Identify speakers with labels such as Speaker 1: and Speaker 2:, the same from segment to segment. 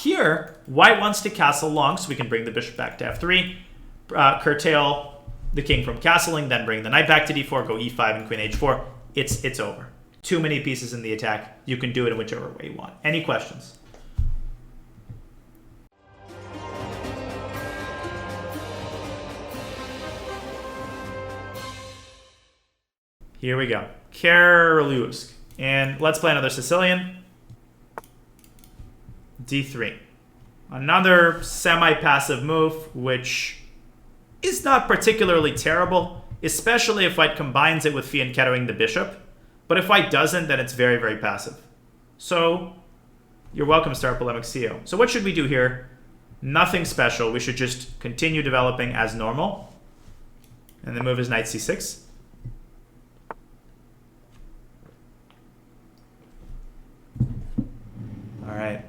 Speaker 1: Here, white wants to castle long, so we can bring the bishop back to f3, curtail the king from castling, then bring the knight back to d4, go e5 and queen h4. It's over. Too many pieces in the attack. You can do it in whichever way you want. Any questions? Here we go. Karolewsk. And let's play another Sicilian. d3. Another semi-passive move, which is not particularly terrible, especially if white combines it with fianchettoing the bishop. But if white doesn't, then it's very, very passive. So, you're welcome, Star Polemic CEO. So what should we do here? Nothing special. We should just continue developing as normal. And the move is knight c6. All right.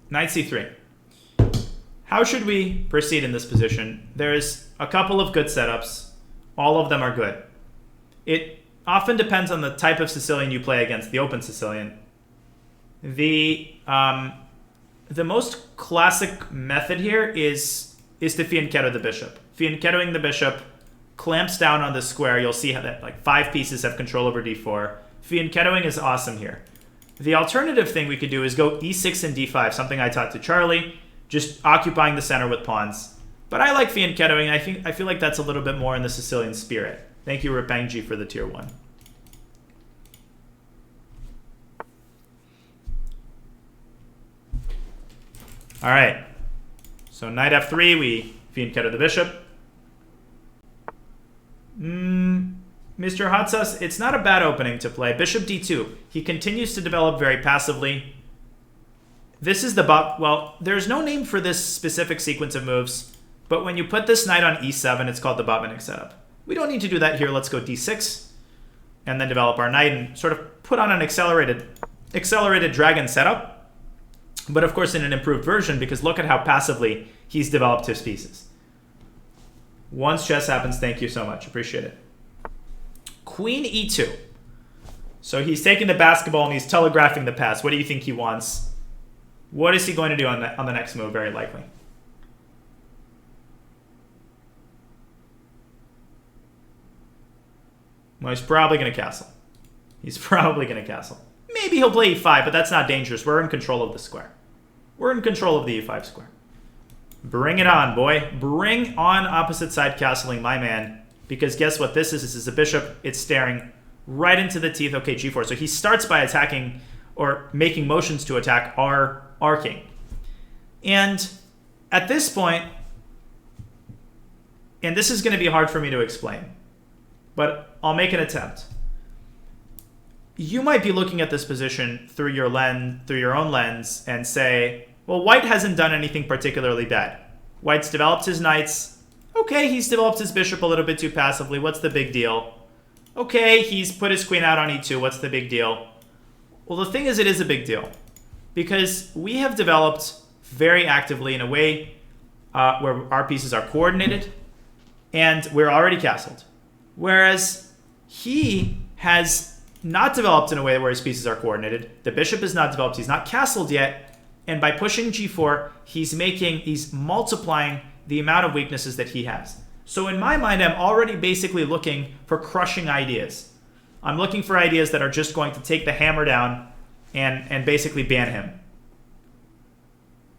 Speaker 1: Knight c3. How should we proceed in this position? There's a couple of good setups. All of them are good. It often depends on the type of Sicilian you play against the open Sicilian. The most classic method here is to fianchetto the bishop. Fianchettoing the bishop clamps down on the square. You'll see how that like 5 pieces have control over d4. Fianchettoing is awesome here. The alternative thing we could do is go e6 and d5, something I taught to Charlie, just occupying the center with pawns. But I like fianchettoing. I feel like that's a little bit more in the Sicilian spirit. Thank you, Rapangji, for the tier 1. All right. So knight f3, we fianchetto the bishop. Mr. Hot Sauce, it's not a bad opening to play. Bishop d2. He continues to develop very passively. This is the well, there's no name for this specific sequence of moves, but when you put this knight on e7, it's called the Botvinnik setup. We don't need to do that here. Let's go d6 and then develop our knight and sort of put on an accelerated dragon setup, but of course in an improved version, because look at how passively he's developed his pieces. Once chess happens, thank you so much. Appreciate it. Queen e2. So he's taking the basketball and he's telegraphing the pass. What do you think he wants? What is he going to do on the next move, very likely? Well, he's probably going to castle. He's probably going to castle. Maybe he'll play e5, but that's not dangerous. We're in control of the square. We're in control of the e5 square. Bring it on, boy. Bring on opposite side castling, my man. Because guess what this is? This is a bishop. It's staring right into the teeth. Okay, g4. So he starts by attacking or making motions to attack our king. And at this point, and this is going to be hard for me to explain, but I'll make an attempt. You might be looking at this position through your own lens and say, well, white hasn't done anything particularly bad. White's developed his knights. Okay, he's developed his bishop a little bit too passively. What's the big deal? Okay, he's put his queen out on e2. What's the big deal? Well, the thing is, it is a big deal. Because we have developed very actively in a way where our pieces are coordinated and we're already castled. Whereas he has not developed in a way where his pieces are coordinated. The bishop is not developed. He's not castled yet. And by pushing g4, he's multiplying the amount of weaknesses that he has. So in my mind, I'm already basically looking for crushing ideas. I'm looking for ideas that are just going to take the hammer down and basically ban him.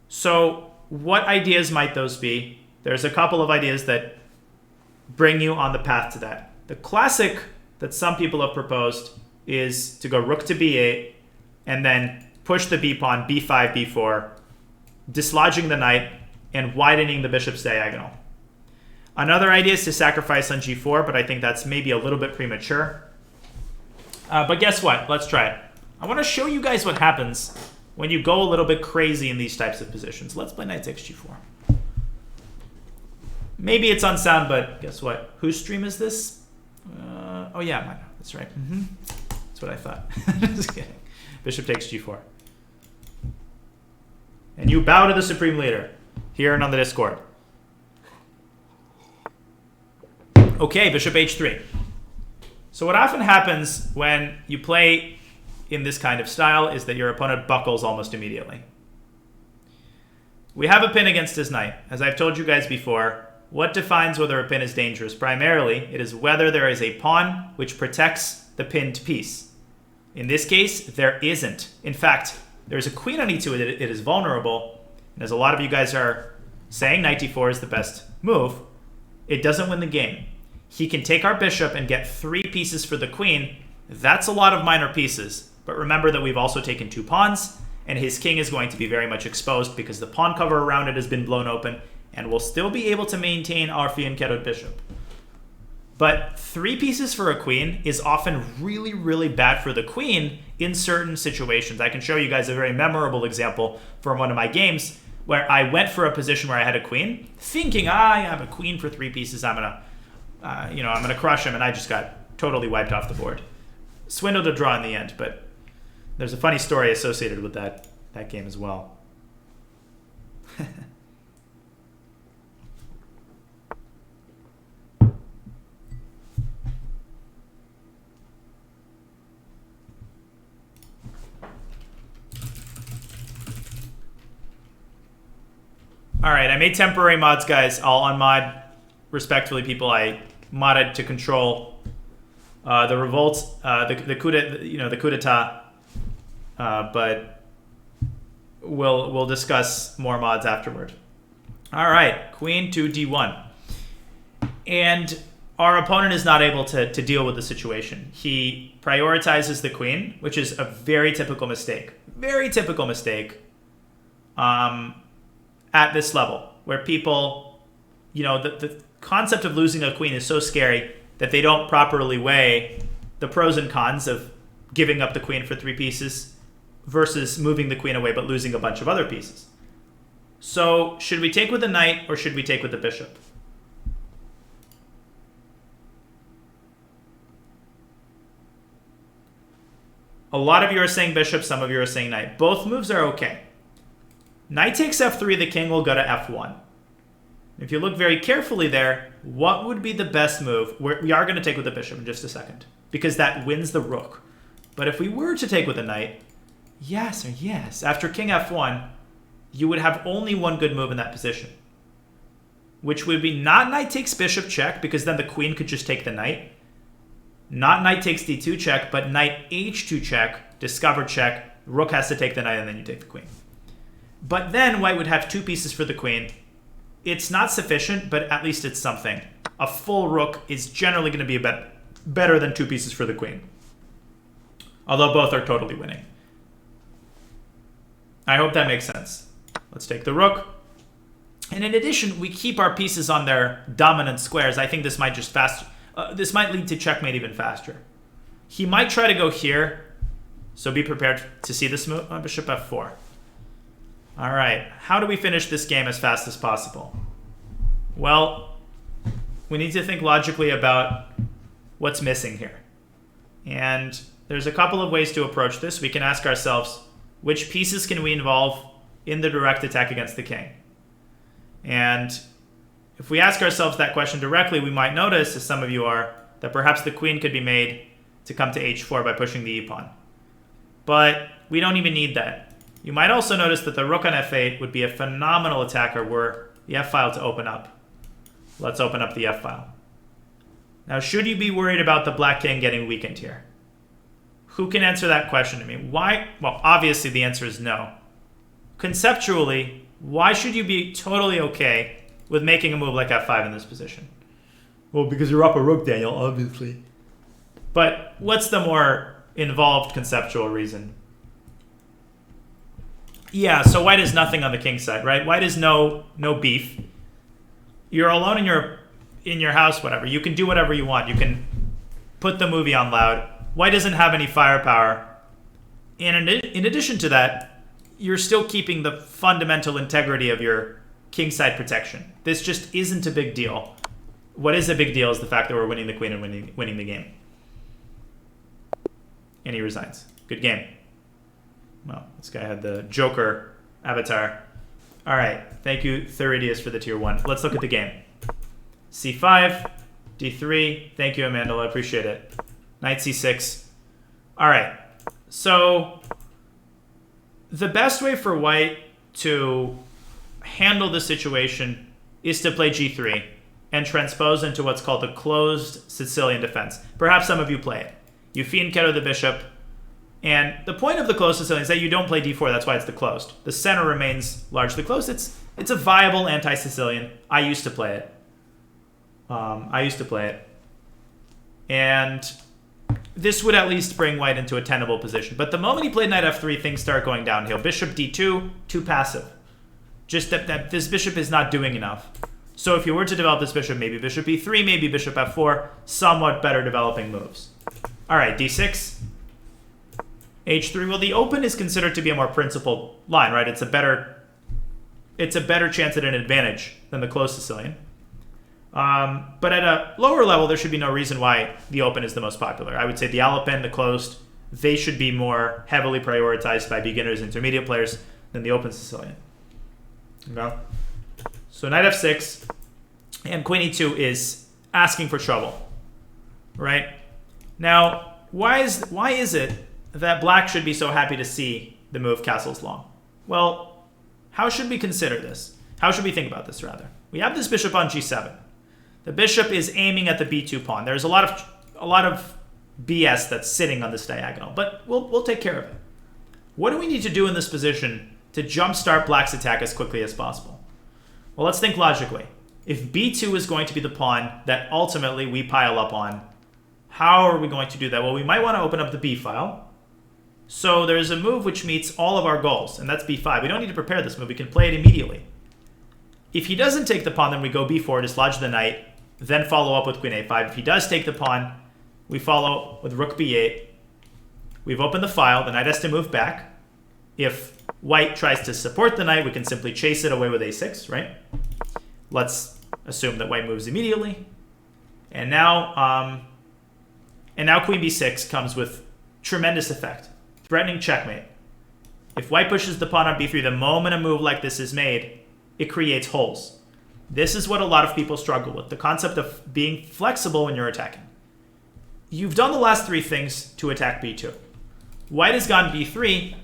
Speaker 1: So what ideas might those be? There's a couple of ideas that bring you on the path to that. The classic that some people have proposed is to go rook to b8 and then push the b pawn, b5, b4, dislodging the knight and widening the bishop's diagonal. Another idea is to sacrifice on g4, but I think that's maybe a little bit premature. But guess what? Let's try it. I want to show you guys what happens when you go a little bit crazy in these types of positions. Let's play knight takes g4. Maybe it's unsound, but guess what? Whose stream is this? Oh yeah, mine. That's right. That's what I thought. Just kidding. Bishop takes g4. And you bow to the supreme leader here and on the Discord. Okay, bishop h3. So what often happens when you play in this kind of style is that your opponent buckles almost immediately. We have a pin against his knight. As I've told you guys before, what defines whether a pin is dangerous? Primarily, it is whether there is a pawn which protects the pinned piece. In this case, there isn't. In fact, there's a queen on e2, it is vulnerable. And as a lot of you guys are saying, knight d4 is the best move. It doesn't win the game. He can take our bishop and get 3 pieces for the queen. That's a lot of minor pieces. But remember that we've also taken 2 pawns, and his king is going to be very much exposed because the pawn cover around it has been blown open, and we'll still be able to maintain our fianchettoed bishop. But 3 pieces for a queen is often really, really bad for the queen in certain situations. I can show you guys a very memorable example from one of my games where I went for a position where I had a queen, thinking, I have a queen for 3 pieces, I'm gonna crush him, and I just got totally wiped off the board. Swindled a draw in the end, but there's a funny story associated with that game as well. All right, I made temporary mods, guys. I'll unmod respectfully people I modded to control the revolts, the coup d'état. But we'll discuss more mods afterward. All right, queen to d1, and our opponent is not able to deal with the situation. He prioritizes the queen, which is a very typical mistake. Very typical mistake. At this level, where people, the concept of losing a queen is so scary that they don't properly weigh the pros and cons of giving up the queen for 3 pieces versus moving the queen away but losing a bunch of other pieces. So, should we take with the knight or should we take with the bishop? A lot of you are saying bishop, some of you are saying knight. Both moves are okay. Knight takes f3, the king will go to f1. If you look very carefully there, what would be the best move? We are going to take with the bishop in just a second, because that wins the rook. But if we were to take with the knight, yes or yes, after king f1, you would have only one good move in that position, which would be not knight takes bishop check, because then the queen could just take the knight. Not knight takes d2 check, but knight h2 check, discovered check, rook has to take the knight, and then you take the queen. But then white would have 2 pieces for the queen. It's not sufficient, but at least it's something. A full rook is generally going to be better than 2 pieces for the queen, although both are totally winning. I hope that makes sense. Let's take the rook. And in addition, we keep our pieces on their dominant squares. I think this might just this might lead to checkmate even faster. He might try to go here, so be prepared to see this move. Bishop f4. All right, how do we finish this game as fast as possible? Well, we need to think logically about what's missing here. And there's a couple of ways to approach this. We can ask ourselves, which pieces can we involve in the direct attack against the king? And if we ask ourselves that question directly, we might notice, as some of you are, that perhaps the queen could be made to come to h4 by pushing the e-pawn. But we don't even need that. You might also notice that the rook on f8 would be a phenomenal attacker were the f-file to open up. Let's open up the f-file. Now, should you be worried about the black king getting weakened here? Who can answer that question to me? Why? Well, obviously the answer is no. Conceptually, why should you be totally okay with making a move like f5 in this position? Well, because you're up a rook, Daniel, obviously. But what's the more involved conceptual reason? Yeah, so white is nothing on the king's side, right? White is no beef. You're alone in your house, whatever. You can do whatever you want. You can put the movie on loud. White doesn't have any firepower. And in addition to that, you're still keeping the fundamental integrity of your kingside protection. This just isn't a big deal. What is a big deal is the fact that we're winning the queen and winning the game. And he resigns. Good game. Well, this guy had the Joker avatar. All right. Thank you, Theridius, for the tier 1. Let's look at the game. c5, d3. Thank you, Amanda. I appreciate it. Knight c6. All right. So the best way for white to handle the situation is to play g3 and transpose into what's called the closed Sicilian defense. Perhaps some of you play it. You fianchetto the bishop, and the point of the closed Sicilian is that you don't play d4. That's why it's the closed. The center remains largely closed. It's a viable anti-Sicilian. I used to play it. And this would at least bring white into a tenable position. But the moment he played knight f3, things start going downhill. Bishop d2, too passive. Just that this bishop is not doing enough. So if you were to develop this bishop, maybe bishop e3, maybe bishop f4, somewhat better developing moves. All right, d6, h3. Well, the open is considered to be a more principled line, right? It's a better chance at an advantage than the closed Sicilian. But at a lower level, there should be no reason why the open is the most popular. I would say the Alapin, the closed, they should be more heavily prioritized by beginners, intermediate players than the open Sicilian. Okay? So knight f6 and queen e2 is asking for trouble, right? Now, why is it that black should be so happy to see the move castles long? Well, how should we consider this? How should we think about this, rather? We have this bishop on g7. The bishop is aiming at the b2 pawn. There's a lot of BS that's sitting on this diagonal, but we'll take care of it. What do we need to do in this position to jumpstart black's attack as quickly as possible? Well, let's think logically. If b2 is going to be the pawn that ultimately we pile up on, how are we going to do that? Well, we might want to open up the b file. So there's a move which meets all of our goals, and that's b5. We don't need to prepare this move. We can play it immediately. If he doesn't take the pawn, then we go b4, dislodge the knight, then follow up with queen a5. If he does take the pawn, we follow with rook b8. We've opened the file. The knight has to move back. If white tries to support the knight, we can simply chase it away with a6, right? Let's assume that white moves immediately. And now queen b6 comes with tremendous effect, threatening checkmate. If white pushes the pawn on b3, the moment a move like this is made, it creates holes. This is what a lot of people struggle with, the concept of being flexible when you're attacking. You've done the last three things to attack b2. White has gone b3.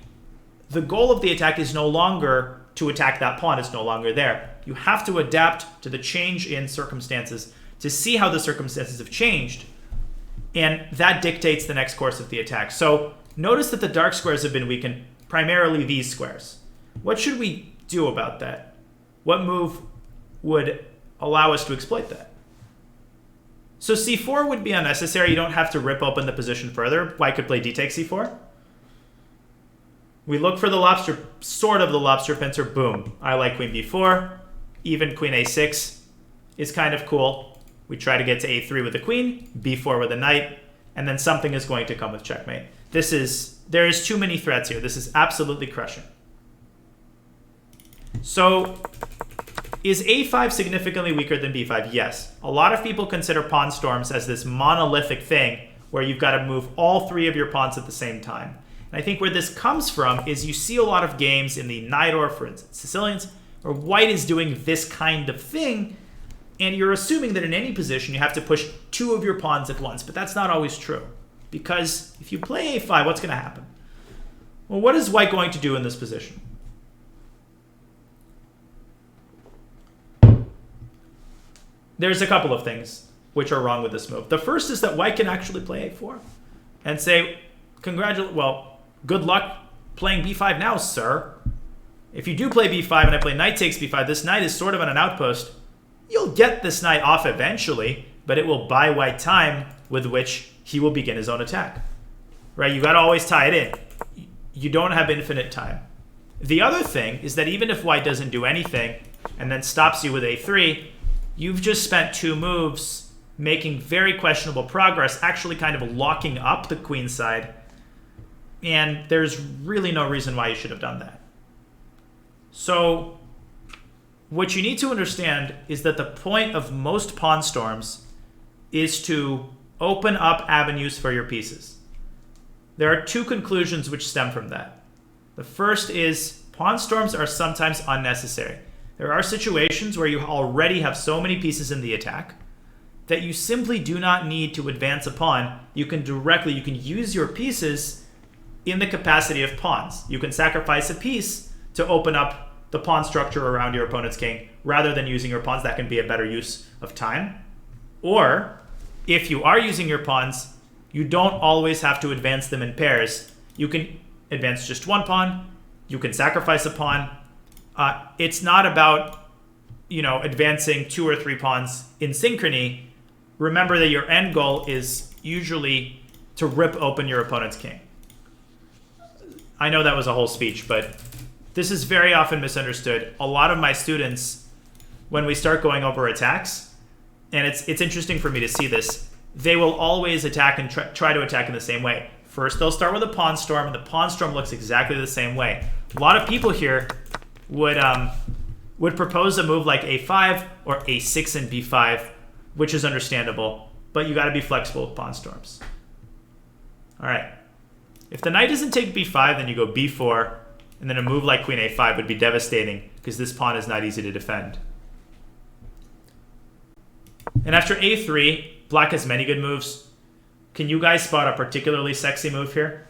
Speaker 1: The goal of the attack is no longer to attack that pawn. It's no longer there. You have to adapt to the change in circumstances to see how the circumstances have changed, and that dictates the next course of the attack. So notice that the dark squares have been weakened, primarily these squares. What should we do about that? What move would allow us to exploit that? So c4 would be unnecessary. You don't have to rip open the position further. White could play d takes c4. We look for the lobster, sort of the lobster pincer. Boom. I like queen b4. Even queen a6 is kind of cool. We try to get to a3 with a queen, b4 with a knight, and then something is going to come with checkmate. There is too many threats here. This is absolutely crushing. So is a5 significantly weaker than b5? Yes. A lot of people consider pawn storms as this monolithic thing where you've got to move all three of your pawns at the same time. And I think where this comes from is you see a lot of games in the Najdorf, for instance, Sicilians, where white is doing this kind of thing, and you're assuming that in any position you have to push two of your pawns at once. But that's not always true. Because if you play a5, what's going to happen? Well, what is white going to do in this position? There's a couple of things which are wrong with this move. The first is that white can actually play a4 and say, good luck playing b5 now, sir. If you do play b5 and I play knight takes b5, this knight is sort of on an outpost. You'll get this knight off eventually, but it will buy white time with which he will begin his own attack. Right? You got to always tie it in. You don't have infinite time. The other thing is that even if white doesn't do anything and then stops you with a3, you've just spent two moves making very questionable progress, actually kind of locking up the queen side. And there's really no reason why you should have done that. So what you need to understand is that the point of most pawn storms is to open up avenues for your pieces. There are two conclusions which stem from that. The first is pawn storms are sometimes unnecessary. There are situations where you already have so many pieces in the attack that you simply do not need to advance a pawn. You can use your pieces in the capacity of pawns. You can sacrifice a piece to open up the pawn structure around your opponent's king rather than using your pawns. That can be a better use of time. Or if you are using your pawns, you don't always have to advance them in pairs. You can advance just one pawn. You can sacrifice a pawn. It's not about, advancing 2 or 3 pawns in synchrony. Remember that your end goal is usually to rip open your opponent's king. I know that was a whole speech, but this is very often misunderstood. A lot of my students, when we start going over attacks, and it's interesting for me to see this, they will always attack and try to attack in the same way. First, they'll start with a pawn storm, and the pawn storm looks exactly the same way. A lot of people here would propose a move like a5 or a6 and b5, which is understandable, but you got to be flexible with pawn storms. All right. If the knight doesn't take b5, then you go b4, and then a move like queen a5 would be devastating because this pawn is not easy to defend. And after a3, black has many good moves. Can you guys spot a particularly sexy move here?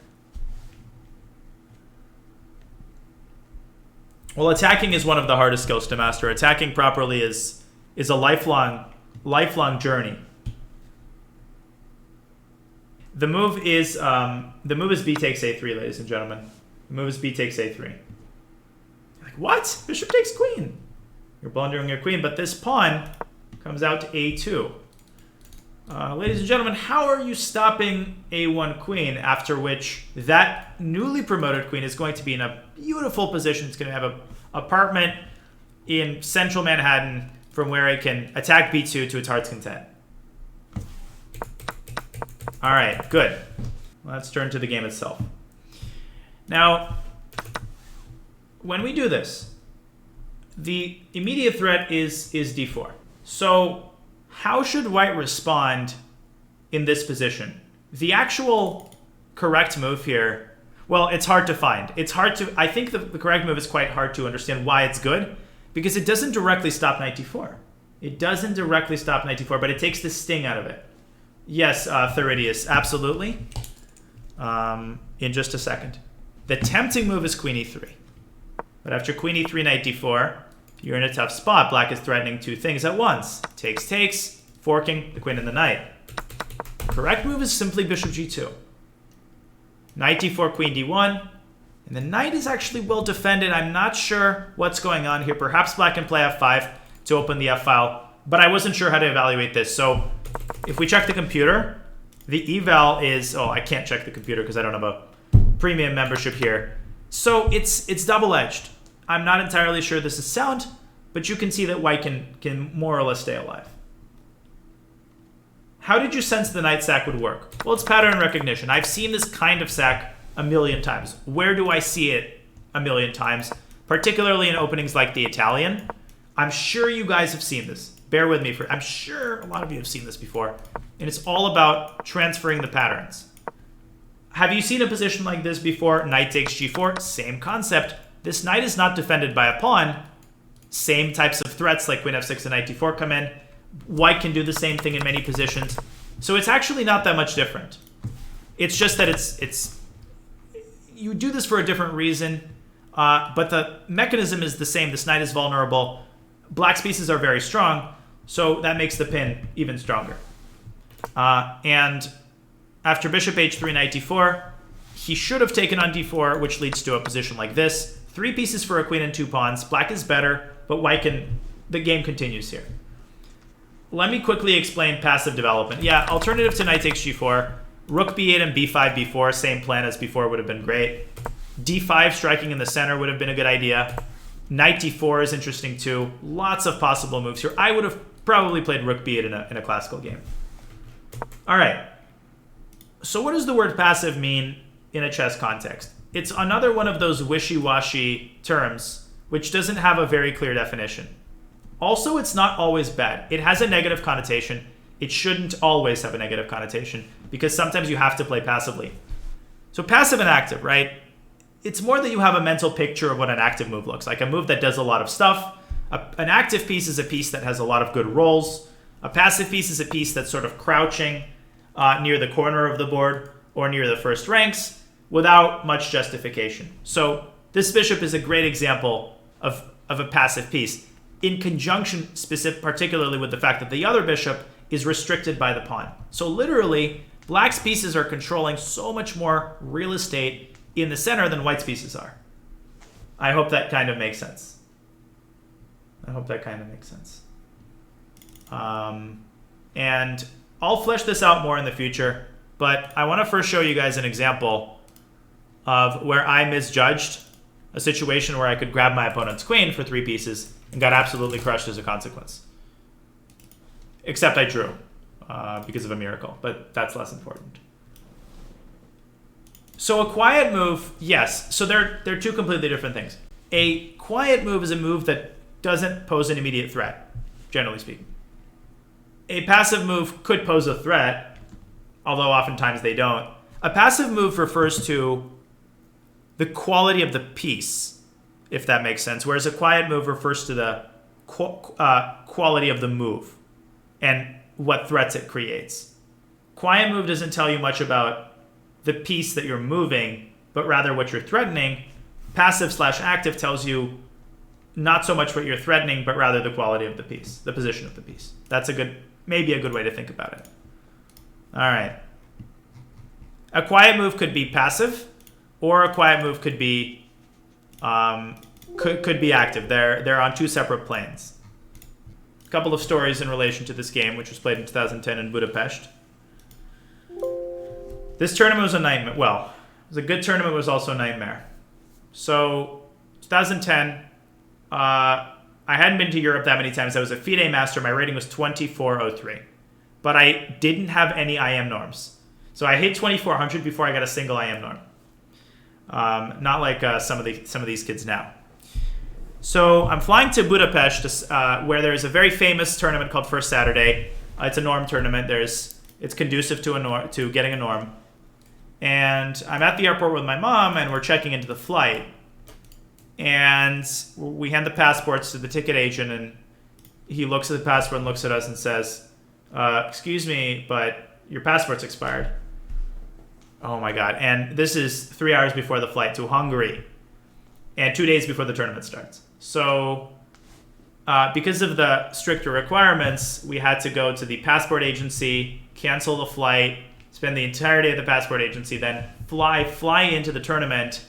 Speaker 1: Well, attacking is one of the hardest skills to master. Attacking properly is a lifelong journey. The move is b takes a3, ladies and gentlemen. The move is b takes a3. You're like, what? Bishop takes queen. You're blundering your queen, but this pawn comes out to a2. Ladies and gentlemen, how are you stopping a1 queen, after which that newly promoted queen is going to be in a beautiful position? It's going to have an apartment in central Manhattan from where it can attack b2 to its heart's content. All right, good. Let's turn to the game itself. Now, when we do this, the immediate threat is d4. So how should white respond in this position? The actual correct move here, well, it's hard to find. I think the correct move is quite hard to understand why it's good, because it doesn't directly stop knight d4. It doesn't directly stop knight d4, but it takes the sting out of it. Yes, Theridius, absolutely. In just a second. The tempting move is queen e3. But after queen e3, knight d4, you're in a tough spot. Black is threatening 2 things at once. Takes, forking the queen and the knight. Correct move is simply bishop g2. Knight d4, queen d1. And the knight is actually well defended. I'm not sure what's going on here. Perhaps black can play f5 to open the f-file, but I wasn't sure how to evaluate this. So if we check the computer, the eval is... Oh, I can't check the computer because I don't have a premium membership here. So it's double-edged. I'm not entirely sure this is sound, but you can see that white can more or less stay alive. How did you sense the knight sack would work? Well, it's pattern recognition. I've seen this kind of sack a million times. Where do I see it a million times? Particularly in openings like the Italian. I'm sure you guys have seen this. Bear with me I'm sure a lot of you have seen this before. And it's all about transferring the patterns. Have you seen a position like this before? Knight takes g4, same concept. This knight is not defended by a pawn. Same types of threats like queen f6 and knight d4 come in. White can do the same thing in many positions. So it's actually not that much different. It's just that it's you do this for a different reason, but the mechanism is the same. This knight is vulnerable. Black's pieces are very strong, so that makes the pin even stronger. And after bishop h3, knight d4, he should have taken on d4, which leads to a position like this. 3 pieces for a queen and 2 pawns. Black is better, but the game continues here. Let me quickly explain passive development. Yeah, alternative to knight takes g4. Rook b8 and b5, b4, same plan as before, would have been great. d5 striking in the center would have been a good idea. Knight d4 is interesting too. Lots of possible moves here. I would have probably played rook b8 in a classical game. All right. So what does the word passive mean in a chess context? It's another one of those wishy-washy terms which doesn't have a very clear definition. Also, it's not always bad. It has a negative connotation. It shouldn't always have a negative connotation because sometimes you have to play passively. So passive and active, right? It's more that you have a mental picture of what an active move looks like. A move that does a lot of stuff. An active piece is a piece that has a lot of good rolls. A passive piece is a piece that's sort of crouching near the corner of the board or near the first ranks. without much justification. So this bishop is a great example of a passive piece, in conjunction particularly with the fact that the other bishop is restricted by the pawn. So literally, black's pieces are controlling so much more real estate in the center than white's pieces are. I hope that kind of makes sense. And I'll flesh this out more in the future, but I want to first show you guys an example of where I misjudged a situation where I could grab my opponent's queen for 3 pieces and got absolutely crushed as a consequence. Except I drew because of a miracle, but that's less important. So a quiet move, yes. So they're 2 completely different things. A quiet move is a move that doesn't pose an immediate threat, generally speaking. A passive move could pose a threat, although oftentimes they don't. A passive move refers to the quality of the piece, if that makes sense, whereas a quiet move refers to the quality of the move and what threats it creates. Quiet move doesn't tell you much about the piece that you're moving, but rather what you're threatening. Passive/active tells you not so much what you're threatening, but rather the quality of the piece, the position of the piece. That's maybe a good way to think about it. All right. A quiet move could be passive, or a quiet move could be could be active. They're on 2 separate planes. A couple of stories in relation to this game, which was played in 2010 in Budapest. This tournament was a nightmare. Well, it was a good tournament, but it was also a nightmare. So, 2010, I hadn't been to Europe that many times. I was a FIDE master. My rating was 2403. But I didn't have any IM norms. So I hit 2400 before I got a single IM norm. Not like some of these kids now. So I'm flying to Budapest, where there's a very famous tournament called First Saturday. It's a norm tournament. It's conducive to getting a norm. And I'm at the airport with my mom, and we're checking into the flight. And we hand the passports to the ticket agent, and he looks at the passport and looks at us and says, excuse me, but your passport's expired. Oh my God. And this is 3 hours before the flight to Hungary and 2 days before the tournament starts. So because of the stricter requirements, we had to go to the passport agency, cancel the flight, spend the entire day at the passport agency, then fly into the tournament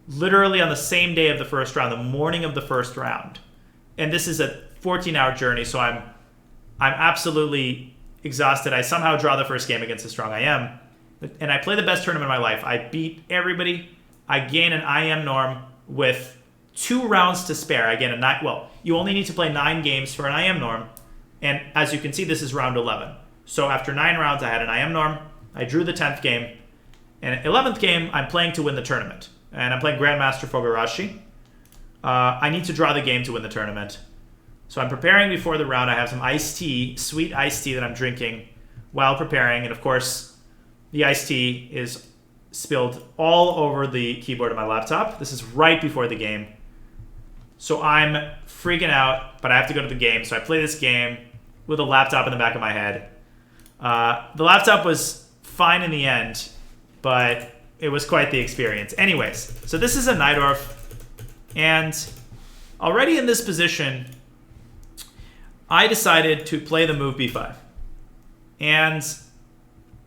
Speaker 1: literally on the same day of the first round, the morning of the first round. And this is a 14-hour journey, so I'm absolutely exhausted. I somehow draw the first game against a strong IM, and I play the best tournament of my life. I beat everybody. I gain an IM norm with 2 rounds to spare. I gain you only need to play 9 games for an IM norm, and as you can see, this is round 11. So after 9 rounds, I had an IM norm. I drew the 10th game, and 11th game, I'm playing to win the tournament. And I'm playing Grandmaster Fogarashi. I need to draw the game to win the tournament. So I'm preparing before the round. I have some iced tea, sweet iced tea that I'm drinking while preparing. And of course, the iced tea is spilled all over the keyboard of my laptop. This is right before the game. So I'm freaking out, but I have to go to the game. So I play this game with a laptop in the back of my head. The laptop was fine in the end, but it was quite the experience. Anyways, so this is a Najdorf, and already in this position, I decided to play the move b5. And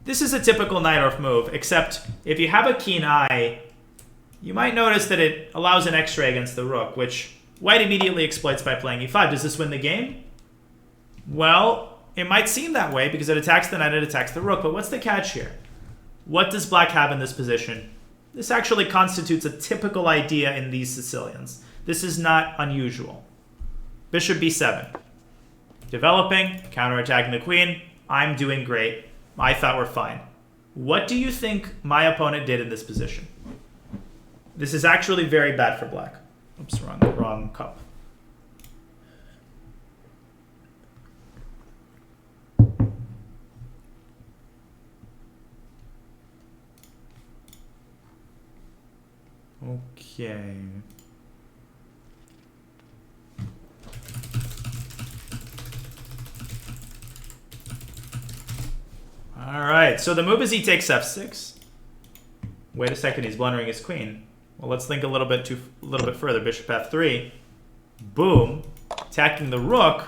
Speaker 1: this is a typical Najdorf move, except if you have a keen eye, you might notice that it allows an x-ray against the rook, which white immediately exploits by playing e5. Does this win the game? Well, it might seem that way because it attacks the knight, it attacks the rook, but what's the catch here? What does black have in this position? This actually constitutes a typical idea in these Sicilians. This is not unusual. Bishop b7. Developing, counterattacking the queen. I'm doing great. I thought we're fine. What do you think my opponent did in this position? This is actually very bad for black. Oops, wrong cup. Okay. All right, so the move is he takes f6. Wait a second, he's blundering his queen. Well, let's think a little bit further. Bishop f3. Boom. Attacking the rook.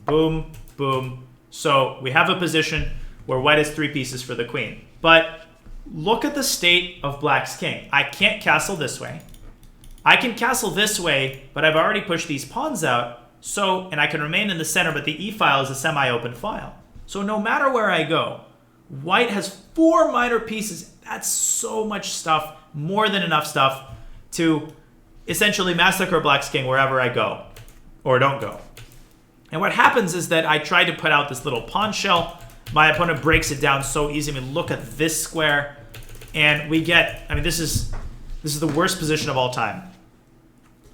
Speaker 1: Boom, boom. So we have a position where white has 3 pieces for the queen. But look at the state of black's king. I can't castle this way. I can castle this way, but I've already pushed these pawns out. So, and I can remain in the center, but the e-file is a semi-open file. So no matter where I go, white has 4 minor pieces. That's so much stuff, more than enough stuff to essentially massacre black's king wherever I go, or don't go. And what happens is that I try to put out this little pawn shell. My opponent breaks it down so easy. I mean, look at this square. And we get, I mean, this is the worst position of all time.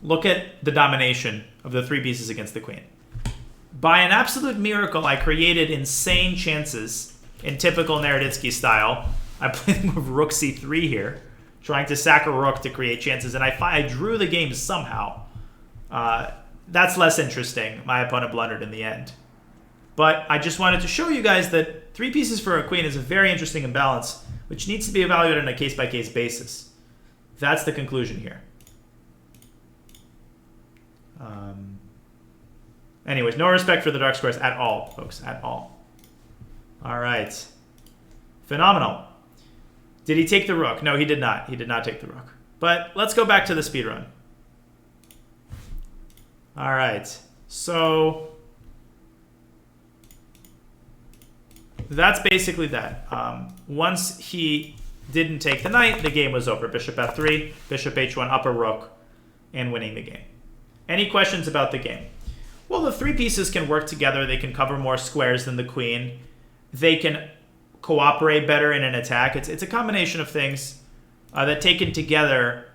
Speaker 1: Look at the domination of the 3 pieces against the queen. By an absolute miracle, I created insane chances in typical Naroditsky style. I played the move rook c3 here, trying to sack a rook to create chances, and I drew the game somehow. That's less interesting. My opponent blundered in the end. But I just wanted to show you guys that 3 pieces for a queen is a very interesting imbalance, which needs to be evaluated on a case-by-case basis. That's the conclusion here. Anyways, no respect for the dark squares at all, folks, at all. All right. Phenomenal. Did he take the rook? No, he did not. He did not take the rook. But let's go back to the speedrun. All right. So that's basically that. Once he didn't take the knight, the game was over. Bishop f3, bishop h1, up a rook, and winning the game. Any questions about the game? Well, the 3 pieces can work together. They can cover more squares than the queen. They can cooperate better in an attack. It's a combination of things that taken together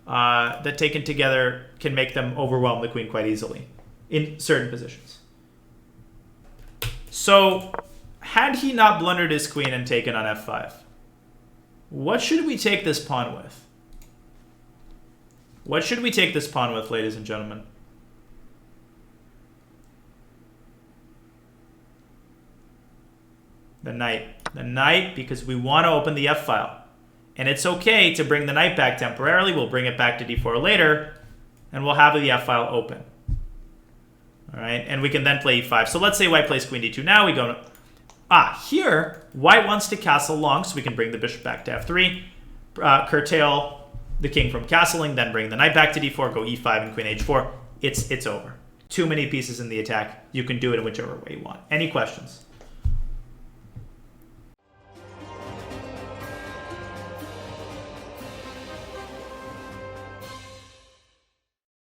Speaker 1: can make them overwhelm the queen quite easily in certain positions. So, had he not blundered his queen and taken on f5, what should we take this pawn with? What should we take this pawn with, ladies and gentlemen? The knight. The knight, because we want to open the f-file. And it's okay to bring the knight back temporarily. We'll bring it back to d4 later, and we'll have the f-file open. All right, and we can then play e5. So let's say white plays queen d2. Now we go... here, white wants to castle long, so we can bring the bishop back to f3, curtail the king from castling, then bring the knight back to d4, go e5 and queen h4. It's over. Too many pieces in the attack. You can do it in whichever way you want. Any questions?